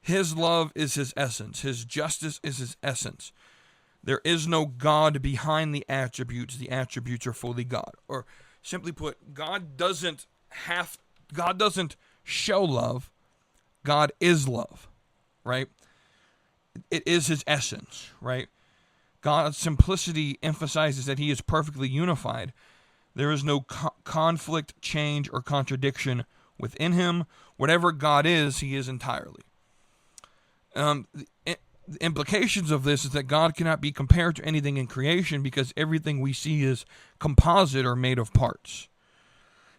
His love is his essence. His justice is his essence. There is no God behind the attributes. The attributes are fully God. Or simply put, God doesn't show love. God is love, right? It is his essence, right? God's simplicity emphasizes that he is perfectly unified. There is no conflict, change, or contradiction within him. Whatever God is, he is entirely. The implications of this is that God cannot be compared to anything in creation because everything we see is composite or made of parts.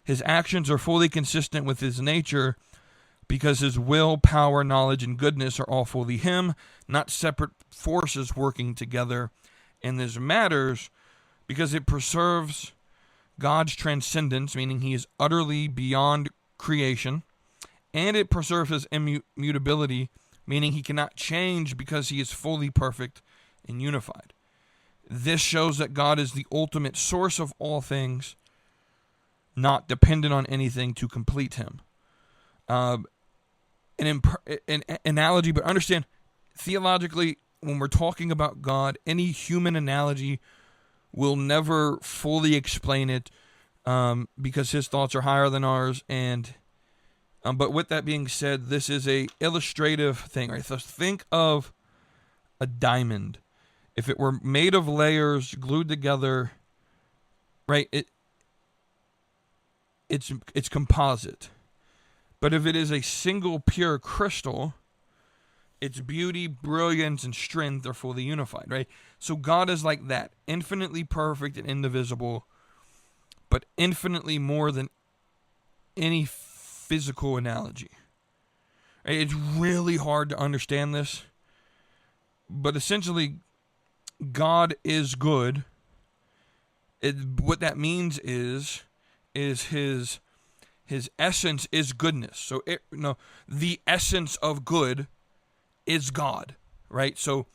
His actions are fully consistent with his nature because his will, power, knowledge, and goodness are all fully him, not separate forces working together. And this matters because it preserves God's transcendence, meaning he is utterly beyond creation, and it preserves his immutability, meaning he cannot change because he is fully perfect and unified. This shows that God is the ultimate source of all things, not dependent on anything to complete him. An analogy, but understand, theologically, when we're talking about God, any human analogy will never fully explain it, because his thoughts are higher than ours. And but with that being said, this is a illustrative thing, right? So think of a diamond. If it were made of layers glued together, right? It's composite. But if it is a single pure crystal, its beauty, brilliance, and strength are fully unified, right? So God is like that, infinitely perfect and indivisible, but infinitely more than any physical analogy. Right? It's really hard to understand this, but essentially, God is good. What that means is his essence is goodness. So the essence of good is God, right? So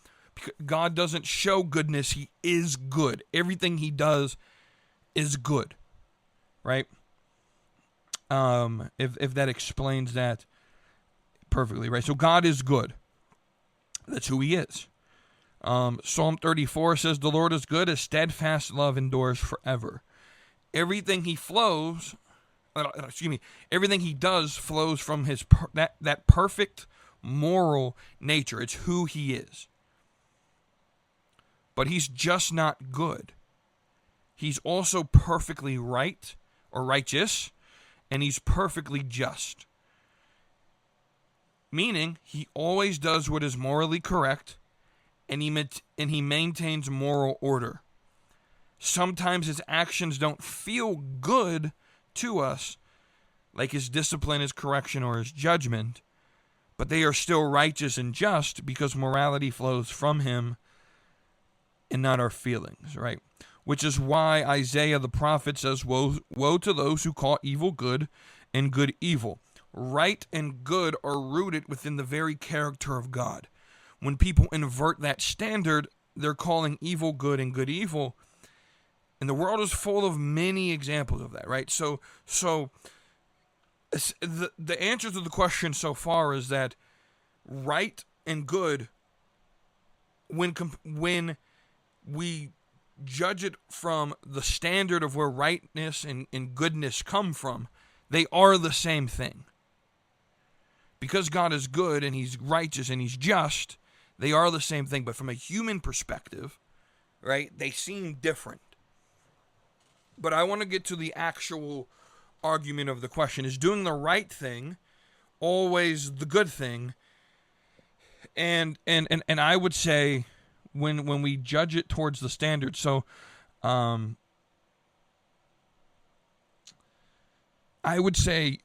God doesn't show goodness, he is good. Everything he does is good, right? If that explains that perfectly, right? So God is good. That's who he is. Psalm 34 says, "The Lord is good, his steadfast love endures forever." Everything everything he does flows from his that perfect moral nature. It's who he is. But he's just not good. He's also perfectly right or righteous, and he's perfectly just. Meaning, he always does what is morally correct, and he maintains moral order. Sometimes his actions don't feel good to us, like his discipline, his correction, or his judgment, but they are still righteous and just because morality flows from him and not our feelings, right? Which is why Isaiah the prophet says, woe to those who call evil good and good evil. Right and good are rooted within the very character of God. When people invert that standard, they're calling evil good and good evil. And the world is full of many examples of that, right? So the answer to the question so far is that right and good, when we judge it from the standard of where rightness and goodness come from, they are the same thing. Because God is good and he's righteous and he's just, they are the same thing. But from a human perspective, right, they seem different. But I want to get to the actual argument of the question. Is doing the right thing always the good thing? And I would say when we judge it towards the standard, so I would say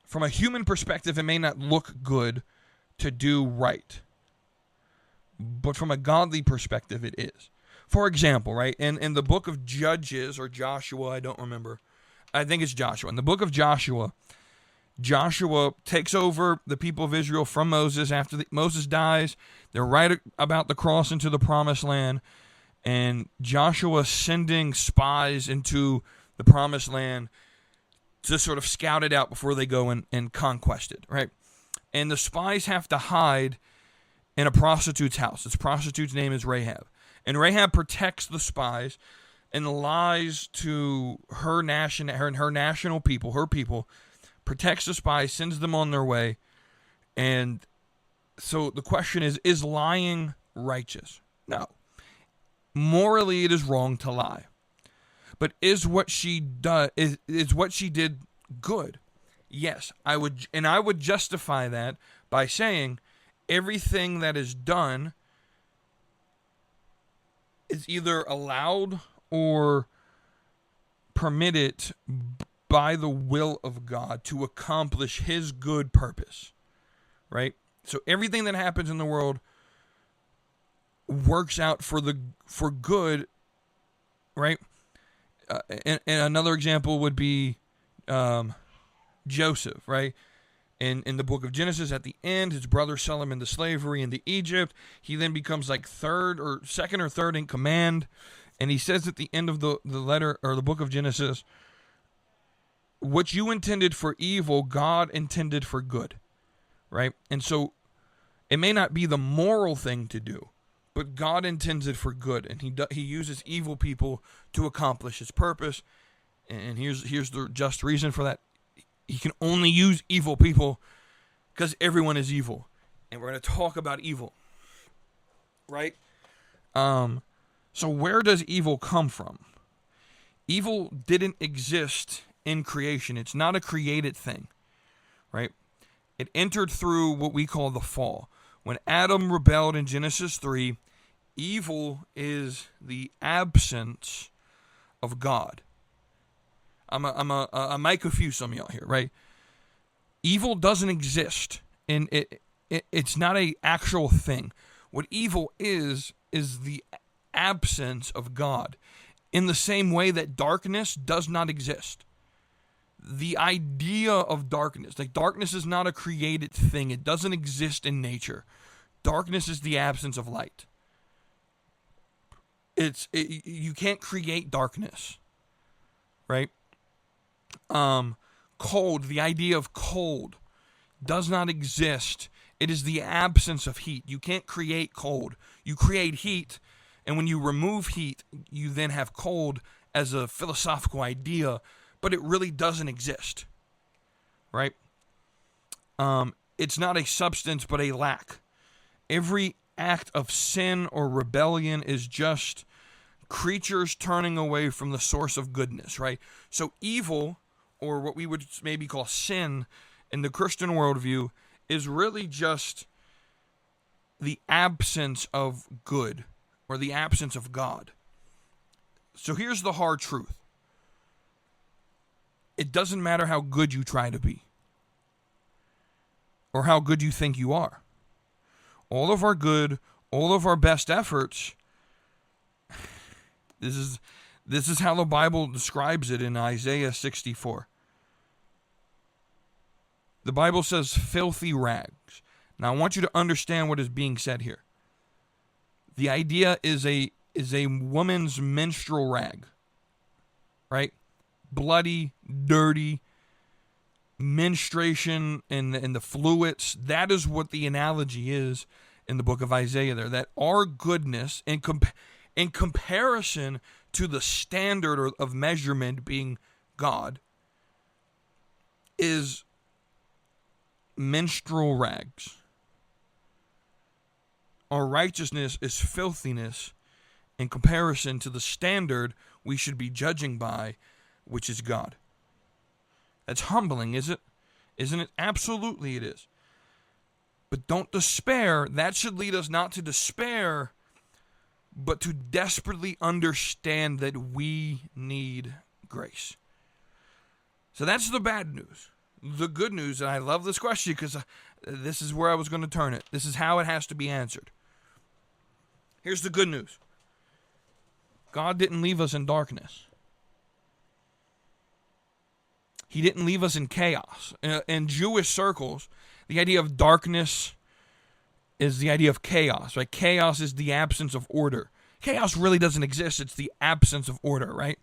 from a human perspective, it may not look good to do right. But from a godly perspective, it is. For example, right, in the book of Judges, or Joshua, I don't remember. I think it's Joshua. In the book of Joshua, Joshua takes over the people of Israel from Moses after Moses dies. They're right about to cross into the promised land. And Joshua sending spies into the promised land to sort of scout it out before they go and conquest it, right? And the spies have to hide in a prostitute's house. This prostitute's name is Rahab. And Rahab protects the spies and lies to her national people, her people, protects the spies, sends them on their way. And so the question is lying righteous? No. Morally, it is wrong to lie. But is what she did good? Yes, I would justify that by saying everything that is done is either allowed or permitted by the will of God to accomplish his good purpose, right? So everything that happens in the world works out for good, right? And another example would be Joseph, right? In the book of Genesis, at the end, his brothers sell him into slavery into Egypt. He then becomes like second or third in command. And he says at the end of the letter or the book of Genesis, what you intended for evil, God intended for good, right? And so it may not be the moral thing to do, but God intends it for good. And he uses evil people to accomplish his purpose. And here's the just reason for that. He can only use evil people because everyone is evil. And we're going to talk about evil. Right? So where does evil come from? Evil didn't exist in creation. It's not a created thing. Right? It entered through what we call the fall. When Adam rebelled in Genesis 3, evil is the absence of God. I might confuse some of y'all here, right? Evil doesn't exist, and it's not an actual thing. What evil is the absence of God, in the same way that darkness does not exist. The idea of darkness, like darkness is not a created thing. It doesn't exist in nature. Darkness is the absence of light. You can't create darkness, right? Cold, the idea of cold does not exist. It is the absence of heat. You can't create cold. You create heat, and when you remove heat, you then have cold as a philosophical idea, but it really doesn't exist, right? It's not a substance, but a lack. Every act of sin or rebellion is just creatures turning away from the source of goodness, right? So evil, or what we would maybe call sin in the Christian worldview, is really just the absence of good or the absence of God. So here's the hard truth. It doesn't matter how good you try to be or how good you think you are. All of our good, all of our best efforts, this is how the Bible describes it in Isaiah 64. The Bible says filthy rags. Now I want you to understand what is being said here. The idea is a woman's menstrual rag, right? Bloody, dirty, menstruation and the fluids. That is what the analogy is in the book of Isaiah there. That our goodness in comparison to the standard of measurement being God is menstrual rags. Our righteousness is filthiness in comparison to the standard we should be judging by, which is God. That's humbling, is it? Isn't it? Absolutely it is. But don't despair. That should lead us not to despair, but to desperately understand that we need grace. So that's the bad news. The good news, and I love this question because this is where I was going to turn it. This is how it has to be answered. Here's the good news. God didn't leave us in darkness. He didn't leave us in chaos. In Jewish circles, the idea of darkness is the idea of chaos, right? Chaos is the absence of order. Chaos really doesn't exist. It's the absence of order, right?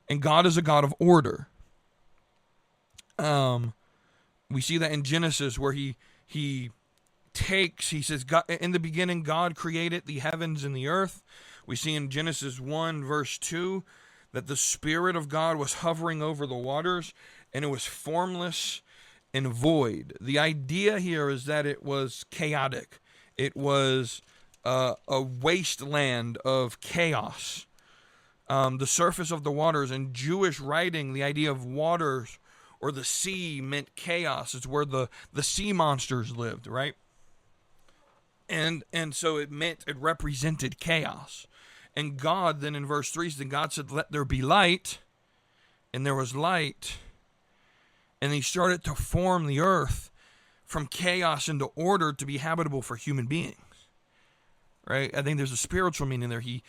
And God is a God of order. We see that in Genesis where he says, God, in the beginning, God created the heavens and the earth. We see in Genesis 1 verse 2 that the Spirit of God was hovering over the waters and it was formless and void. The idea here is that it was chaotic. It was a wasteland of chaos. The surface of the waters. In Jewish writing, the idea of waters or the sea meant chaos. It's where the sea monsters lived, right? And so it represented chaos. And God then in verse 3, then God said, let there be light. And there was light. And he started to form the earth from chaos into order to be habitable for human beings. Right? I think there's a spiritual meaning there. He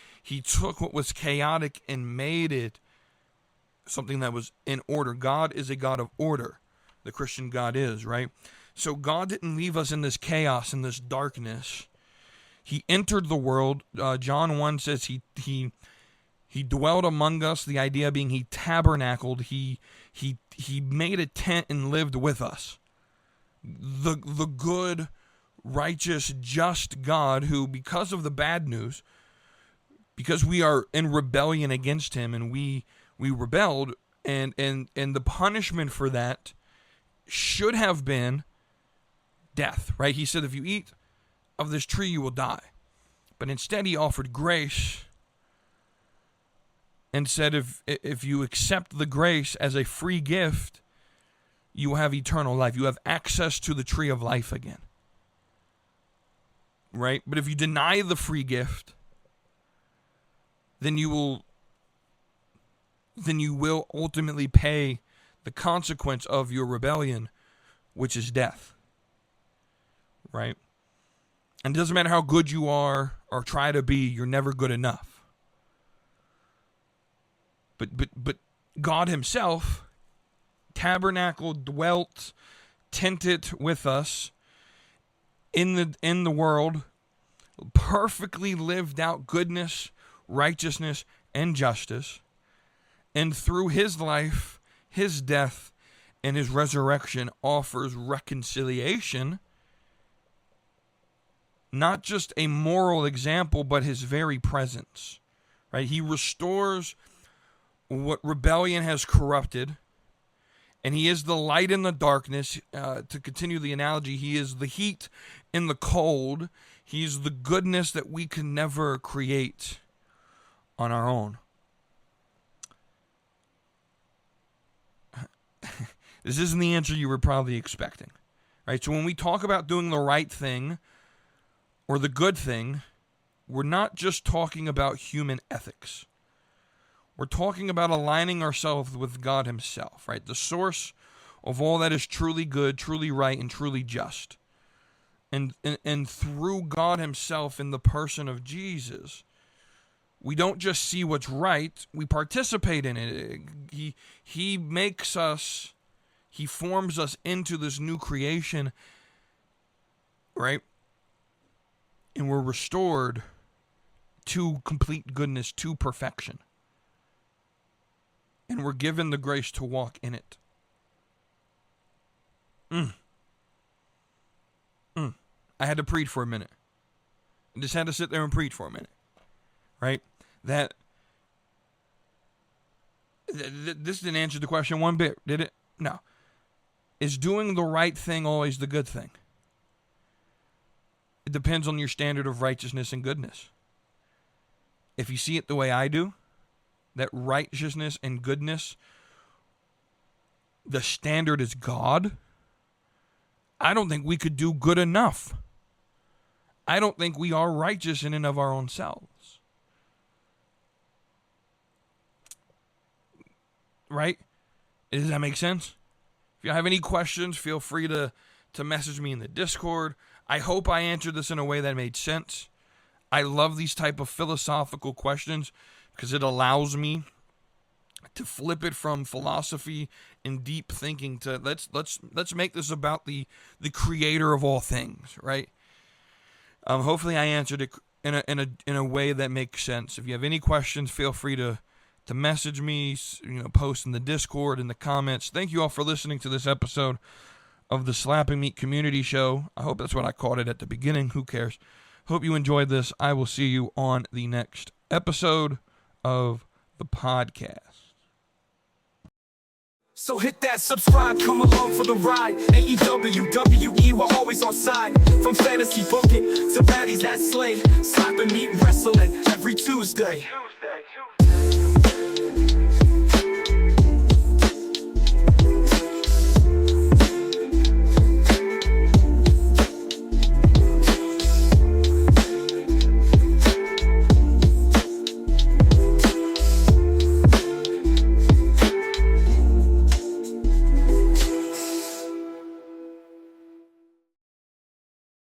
took what was chaotic and made it something that was in order. God is a God of order. the Christian God is, right? So God didn't leave us in this chaos, in this darkness. He entered the world. John 1 says he dwelled among us, the idea being he tabernacled, he made a tent and lived with us. The good, righteous, just God who, because of the bad news, because we are in rebellion against him and we rebelled, and the punishment for that should have been death, right? He said, if you eat of this tree, you will die. But instead, he offered grace and said, if you accept the grace as a free gift, you will have eternal life. You have access to the tree of life again. Right? But if you deny the free gift, then you will ultimately pay the consequence of your rebellion, which is death. Right? And it doesn't matter how good you are or try to be, you're never good enough. But God himself tabernacled, dwelt, tented with us in the world, perfectly lived out goodness, righteousness, and justice. And through his life, his death, and his resurrection offers reconciliation. Not just a moral example, but his very presence. Right? He restores what rebellion has corrupted. And he is the light in the darkness. To continue the analogy, he is the heat in the cold. He's the goodness that we can never create on our own. This isn't the answer you were probably expecting. Right? So when we talk about doing the right thing or the good thing, we're not just talking about human ethics. We're talking about aligning ourselves with God himself, right? The source of all that is truly good, truly right, and truly just. And through God himself in the person of Jesus, we don't just see what's right, we participate in it. He makes us, he forms us into this new creation, right? And we're restored to complete goodness, to perfection. And we're given the grace to walk in it. I had to preach for a minute. I just had to sit there and preach for a minute. Right? This didn't answer the question one bit, did it? No. Is doing the right thing always the good thing? It depends on your standard of righteousness and goodness. If you see it the way I do, that righteousness and goodness, the standard is God, I don't think we could do good enough. I don't think we are righteous in and of our own selves. Right? Does that make sense? If you have any questions, feel free to message me in the Discord. I hope I answered this in a way that made sense. I love these type of philosophical questions because it allows me to flip it from philosophy and deep thinking to let's make this about the creator of all things, right? Hopefully I answered it in a way that makes sense. If you have any questions, feel free to message me, post in the Discord, in the comments. Thank you all for listening to this episode of the Slapping Meat Community Show. I hope that's what I called it at the beginning. Who cares? Hope you enjoyed this. I will see you on the next episode of the podcast. So hit that subscribe, come along for the ride. AEW, WWE, we're always on side. From fantasy booking to baddies that slay. Slapping meat wrestling every Tuesday.